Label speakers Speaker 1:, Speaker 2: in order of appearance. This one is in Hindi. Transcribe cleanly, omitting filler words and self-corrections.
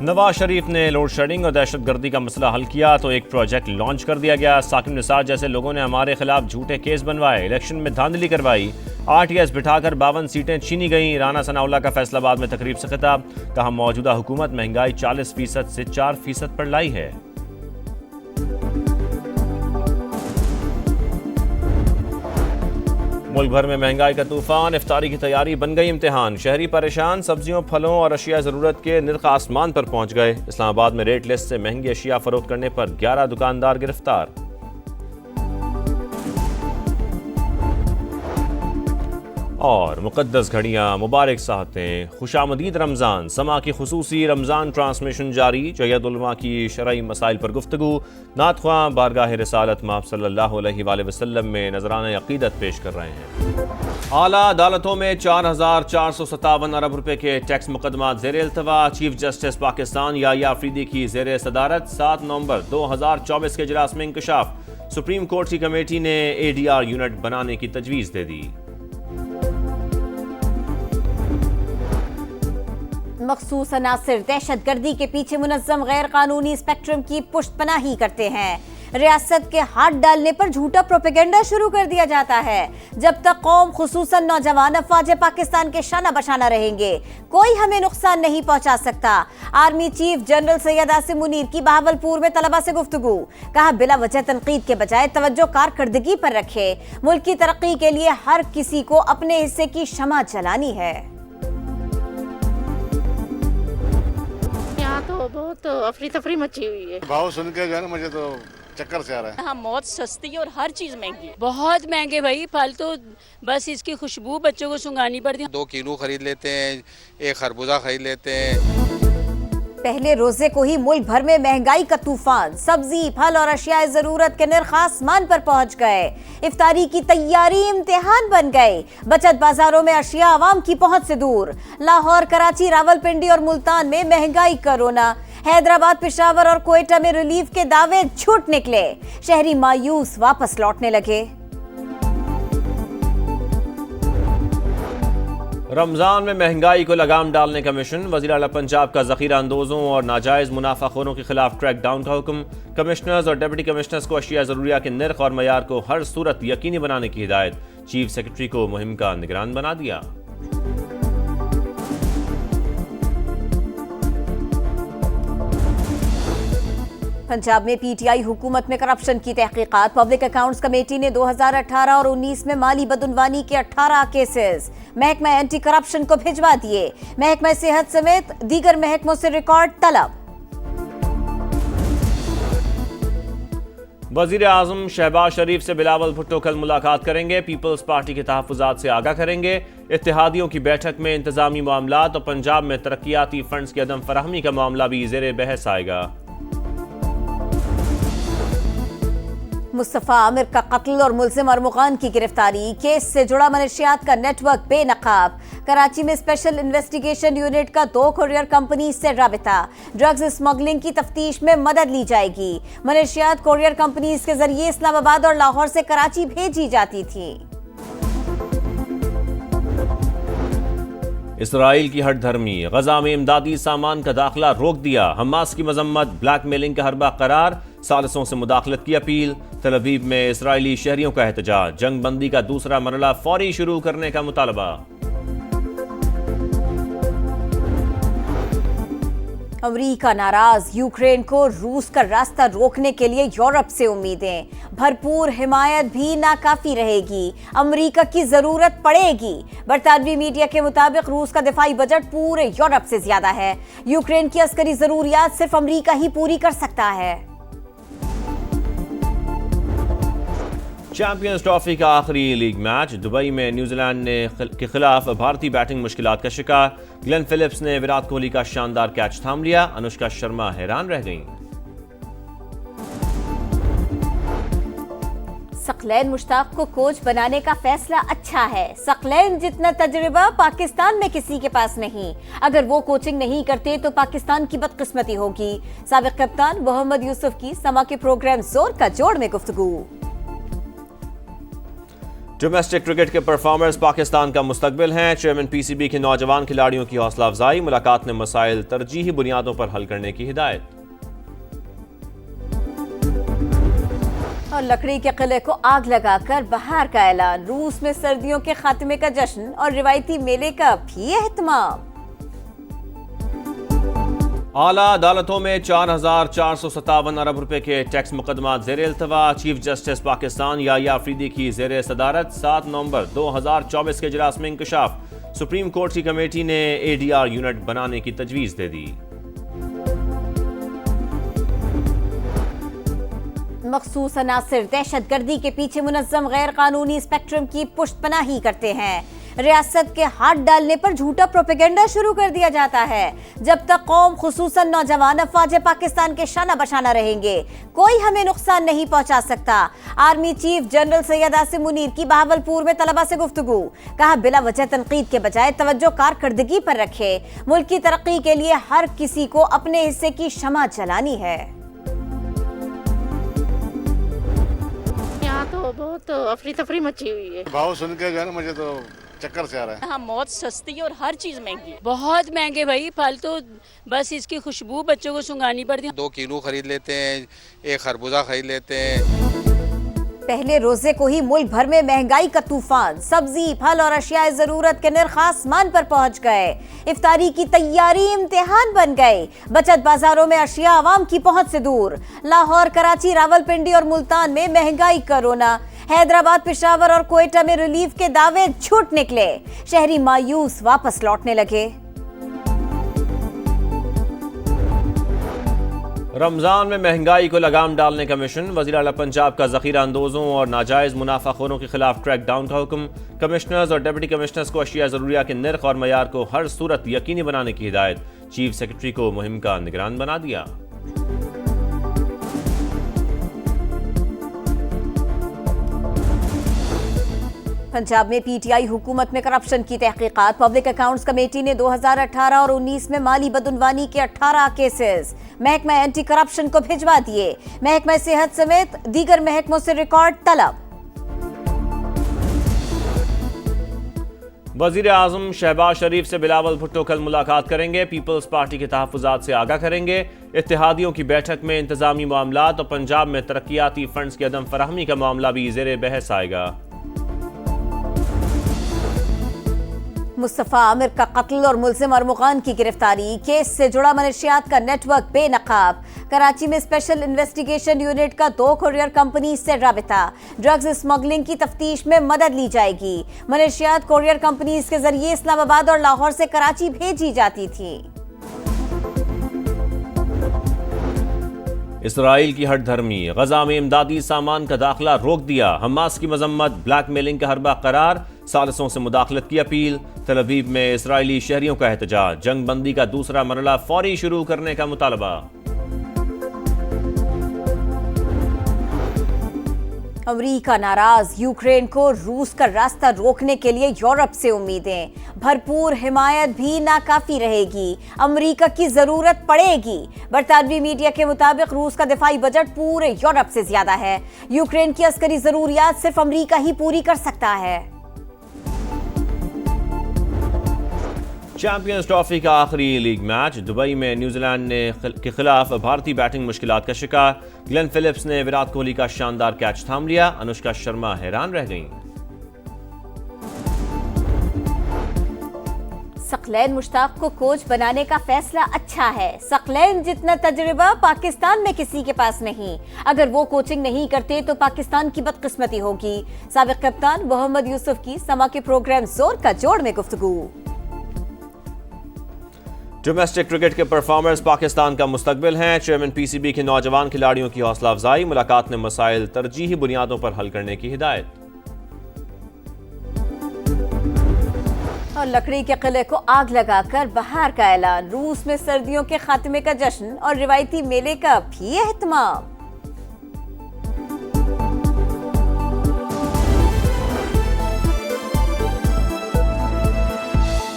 Speaker 1: नवाज शरीफ ने लोड शेडिंग और दहशतगर्दी का मसला हल किया तो एक प्रोजेक्ट लॉन्च कर दिया गया। साकिब निसार जैसे लोगों ने हमारे खिलाफ झूठे केस बनवाए, इलेक्शन में धांधली करवाई, RTS बिठाकर 52 सीटें छीनी गईं। राना सनाउल्लाह का फैसलाबाद में तकरीब से खिताब, कहा मौजूदा हुकूमत महंगाई 40% से 4% पर लाई है। मुल्क भर में महंगाई का तूफान, इफ्तारी की तैयारी बन गई इम्तिहान। शहरी परेशान, सब्जियों, फलों और अशिया ज़रूरत के निर्ख आसमान पर पहुंच गए। इस्लामाबाद में रेट लिस्ट से महंगी अशिया फरोख्त करने पर 11 दुकानदार गिरफ्तार। और मुक़द्दस घड़ियाँ, मुबारक साहतें, खुशामदीद रमज़ान, समा की खुसूसी रमज़ान ट्रांसमिशन जारी। जयद उलमा की शरई मसाइल पर गुफ्तगू, नात ख्वां बारगाह रिसालत माब सल्लल्लाहु अलैहि वसल्लम में नजराना अक़ीदत पेश कर रहे हैं। आला अदालतों में 4,457 अरब रुपए के टैक्स मुकदमात ज़ेर इल्तवा। चीफ जस्टिस पाकिस्तान याया अफरीदी की ज़ेर सदारत 7 नवंबर 2024 के इजलास में इंकशाफ। सुप्रीम कोर्ट की कमेटी ने ADR यूनिट बनाने की तजवीज़ दे दी।
Speaker 2: मखसूस अनासिर दहशतगर्दी के पीछे मुनज़्ज़म गैर कानूनी स्पेक्ट्रम की पुष्टपनाही करते हैं। रियासत के हाथ डालने पर झूठा प्रोपेगेंडा शुरू कर दिया जाता है। जब तक कौम खुसूसन नौजवान अफवाज पाकिस्तान के शाना बशाना रहेंगे, कोई हमें नुकसान नहीं पहुंचा सकता। Army chief general Syed Asim Munir की बहावलपुर में तलबा से गुफ्तगू, कहा बिला वजह तनकीद के बजाय तवज्जो कारकर्दगी पर रखे। मुल्क की तरक्की के लिए हर किसी को अपने हिस्से की शमा जलानी है।
Speaker 3: तो बहुत अफरी तफरी मची हुई है।
Speaker 4: भाव सुन के जो है ना मुझे तो चक्कर से आ रहा है।
Speaker 5: हाँ, मौत सस्ती और हर चीज महंगी, बहुत महंगे भाई। फल तो बस इसकी खुशबू बच्चों को सुंघानी पड़ती है।
Speaker 4: 2 किलो खरीद लेते हैं, 1 खरबूजा खरीद लेते हैं।
Speaker 2: पहले रोजे को ही मुल्क भर में महंगाई का तूफान, सब्जी, फल और अशियाए जरूरत के निर्ख आसमान पर पहुंच गए। इफ्तारी की तैयारी इम्तिहान बन गई। बचत बाजारों में अशिया आवाम की पहुंच से दूर। लाहौर, कराची, रावलपिंडी और मुल्तान में महंगाई का रोना। हैदराबाद, पेशावर और कोयटा में रिलीफ के दावे झूठ निकले। शहरी मायूस वापस लौटने लगे।
Speaker 1: रमज़ान में महंगाई को लगाम डालने का मिशन। वज़ीर आला पंजाब का ज़ख़ीरा अंदोज़ों और नाजायज़ मुनाफाखोरों के खिलाफ क्रैक डाउन का हुक्म। कमिश्नर्स और डिप्टी कमिश्नर्स को अशिया ज़रूरिया के निर्ख और मयार को हर सूरत यकीनी बनाने की हिदायत। चीफ सेक्रेटरी को मुहिम का निगरान बना दिया।
Speaker 2: पंजाब में PTI हुकूमत में करप्शन की तहकीकात। पब्लिक अकाउंट्स कमेटी ने 2018 और 19 में माली बदउनवानी के 18 केसेस महकमा एंटी करप्शन को भिजवा दिए। महकमा सेहत समेत दीगर महकमों से रिकॉर्ड तलब।
Speaker 1: वज़ीर आज़म शहबाज शरीफ से बिलावल भुट्टो कल मुलाकात करेंगे। पीपल्स पार्टी के तहफ़्फ़ुज़ात से आगाह करेंगे। इत्तेहादियों की बैठक में इंतजामी मामलात और पंजाब में तरक्याती फंड्स की अदम फराहमी का मामला भी ज़ेर बहस आएगा।
Speaker 2: मुस्तफ़ा आमिर का कत्ल और मुल्ज़िम अरमुगान की गिरफ्तारी। केस से जुड़ा मनशियात का नेटवर्क बेनकाब। कराची में स्पेशल इन्वेस्टिगेशन यूनिट का 2 कुरियर कंपनी से राबिता। ड्रग्स स्मगलिंग की तफ्तीश में मदद ली जाएगी। मनशियात कुरियर कंपनीज के जरिए इस्लामाबाद और लाहौर से कराची भेजी जाती थी।
Speaker 1: इसराइल की हट धर्मी, गजा में इमदादी सामान का दाखिला रोक दिया। हमास की मजम्मत, ब्लैकमेलिंग का हरबा करार, सालिसों से मुदाखलत की अपील। तल अवीव में इसराइली शहरियों का एहतजाज, जंग बंदी का दूसरा मरहला फौरी शुरू करने का मुतालबा।
Speaker 2: अमेरिका नाराज, यूक्रेन को रूस का रास्ता रोकने के लिए यूरोप से उम्मीदें। भरपूर हिमायत भी नाकाफी रहेगी, अमेरिका की जरूरत पड़ेगी। बरतानवी मीडिया के मुताबिक रूस का दिफाई बजट पूरे यूरोप से ज्यादा है। यूक्रेन की अस्करी जरूरियात सिर्फ अमेरिका ही पूरी कर सकता है।
Speaker 1: चैंपियंस ट्रॉफी का आखिरी लीग मैच दुबई में न्यूजीलैंड के खिलाफ भारतीय बैटिंग मुश्किलात का शिकार। ग्लेन फिलिप्स ने विराट कोहली का शानदार कैच थाम लिया। अनुष्का शर्मा हैरान रह गईं।
Speaker 2: सकलैन मुश्ताक को कोच बनाने का फैसला अच्छा है। सकलैन जितना तजुर्बा पाकिस्तान में किसी के पास नहीं। अगर वो कोचिंग नहीं करते तो पाकिस्तान की बदकिस्मती होगी। साबिक कप्तान मोहम्मद यूसुफ की समा के प्रोग्राम जोर का जोड़ में गुफ्तगू।
Speaker 1: डोमेस्टिक क्रिकेट के परफॉर्मर्स पाकिस्तान का मुस्तकबिल हैं। चेयरमैन पीसीबी के नौजवान खिलाड़ियों की हौसला अफजाई, मुलाकात ने मसाइल तरजीही बुनियादों पर हल करने की हिदायत।
Speaker 2: और लकड़ी के किले को आग लगाकर बहार का ऐलान, रूस में सर्दियों के खात्मे का जश्न और रिवायती मेले का भी एहतमाम।
Speaker 1: आला अदालतों में 4,457 अरब रुपए के टैक्स मुकदमा ज़ेर इल्तवा। चीफ जस्टिस पाकिस्तान याहिया अफरीदी की ज़ेर सदारत 7 नवंबर 2024 के इजलास में इंकशाफ। सुप्रीम कोर्ट की कमेटी ने ADR यूनिट बनाने की तजवीज़ दे दी।
Speaker 2: मखसूस अनासिर दहशतगर्दी के पीछे मुनज़्ज़म गैर कानूनी स्पेक्ट्रम की पुष्टपनाही करते हैं। रियासत के हाथ डालने पर झूठा प्रोपेगेंडा शुरू कर दिया जाता है। जब तक कौम खुसूसन नौजवान अफवाज पाकिस्तान के शाना बशाना रहेंगे, कोई हमें नुकसान नहीं पहुंचा सकता। Army chief general Syed Asim Munir की बहावलपुर में तलबा से गुफ्तगू, कहा बिला वजह तनकीद के बजाय तवज्जो कारकर्दगी पर रखे। मुल्क की तरक्की के लिए हर किसी को अपने हिस्से की शमा जलानी है।
Speaker 3: यहाँ तो बहुत अफरी तफरी मची हुई है।
Speaker 6: भाव सुन के जो है ना मुझे तो चक्कर से आ रहा है।
Speaker 5: हाँ, मौत सस्ती और हर चीज महंगी, बहुत महंगे भाई। फल तो बस इसकी खुशबू बच्चों को सुंघानी पड़ती है।
Speaker 4: 2 किलो खरीद लेते हैं, 1 खरबूजा खरीद लेते हैं।
Speaker 2: पहले रोजे को ही मुल्क भर में महंगाई का तूफान, सब्जी फल और अशियाए जरूरत के नर्ख आसमान पर पहुंच गए। इफ्तारी की तैयारी इम्तिहान बन गई। बचत बाजारों में अशिया आवाम की पहुंच से दूर। लाहौर, कराची, रावलपिंडी और मुल्तान में महंगाई का रोना। हैदराबाद, पेशावर और कोयटा में रिलीफ के दावे झूठ निकले। शहरी मायूस वापस लौटने लगे।
Speaker 1: रमजान में महंगाई को लगाम डालने का मिशन। वज़ीर आला पंजाब का ज़ख़ीरा अंदोज़ों और नाजायज़ मुनाफाखोरों के खिलाफ क्रैक डाउन का हुक्म। कमिश्नर्स और डिप्टी कमिश्नर्स को अशिया ज़रूरिया के नर्ख और मयार को हर सूरत यकीनी बनाने की हिदायत। चीफ सेक्रेटरी को मुहिम का निगरान बना दिया।
Speaker 2: पंजाब में PTI हुकूमत में करप्शन की तहकीकात। पब्लिक अकाउंट्स कमेटी ने 2018 और 19 में माली बदउनवानी के 18 केसेस महकमा एंटी करप्शन को भिजवा दिए। महकमा सेहत समेत दीगर महकमों से रिकॉर्ड तलब।
Speaker 1: वज़ीर आज़म शहबाज शरीफ से बिलावल भुट्टो कल मुलाकात करेंगे। पीपल्स पार्टी के तहफ़्फ़ुज़ात से आगाह करेंगे। इत्तेहादियों की बैठक में इंतजामी मामलात और पंजाब में तरक्याती फंड्स की अदम फराहमी का मामला भी ज़ेर बहस आएगा।
Speaker 2: मुस्तफा आमिर का कत्ल और मुल्जिम अरमुगान की गिरफ्तारी। केस से जुड़ा मनशियात का नेटवर्क बेनकाब। कराची में स्पेशल इन्वेस्टिगेशन यूनिट का 2 कुरियर कंपनी से राबिता। ड्रग्स स्मगलिंग की तफ्तीश में मदद ली जाएगी। मनशियात कुरियर कंपनीज के जरिए इस्लामाबाद और लाहौर से कराची भेजी जाती थी।
Speaker 1: इसराइल की हठधर्मी, गजा में इमदादी सामान का दाखिला रोक दिया। हमास की मजम्मत, ब्लैकमेलिंग का हरबा करार, सालिसों से मुदाखलत की अपील। तल अवीव में इसराइली शहरियों का एहतजाज, जंग बंदी का दूसरा मरला फौरी शुरू करने का मुतालबा।
Speaker 2: अमेरिका नाराज, यूक्रेन को रूस का रास्ता रोकने के लिए यूरोप से उम्मीदें। भरपूर हिमायत भी नाकाफी रहेगी, अमेरिका की जरूरत पड़ेगी। बरतानवी मीडिया के मुताबिक रूस का दिफाई बजट पूरे यूरोप से ज्यादा है। यूक्रेन की अस्करी जरूरियात सिर्फ अमेरिका ही पूरी कर सकता है।
Speaker 1: चैंपियंस ट्रॉफी का आखिरी लीग मैच दुबई में न्यूजीलैंड के खिलाफ भारतीय बैटिंग मुश्किलात का शिकार। ग्लेन फिलिप्स ने विराट कोहली का शानदार कैच थाम लिया। अनुष्का शर्मा हैरान रह गईं।
Speaker 2: सकलैन मुश्ताक को कोच बनाने का फैसला अच्छा है। सकलैन जितना तजुर्बा पाकिस्तान में किसी के पास नहीं। अगर वो कोचिंग नहीं करते तो पाकिस्तान की बदकिस्मती होगी। साबिक कप्तान मोहम्मद यूसुफ की समा के प्रोग्राम जोर का जोड़ में गुफ्तगू।
Speaker 1: डोमेस्टिक क्रिकेट के परफॉर्मर्स पाकिस्तान का मुस्तकबिल हैं। चेयरमैन पीसीबी के नौजवान खिलाड़ियों की हौसला अफजाई, मुलाकात ने मसाइल तरजीही बुनियादों पर हल करने की हिदायत।
Speaker 2: और लकड़ी के किले को आग लगाकर बहार का ऐलान, रूस में सर्दियों के खात्मे का जश्न और रिवायती मेले का भी एहतमाम।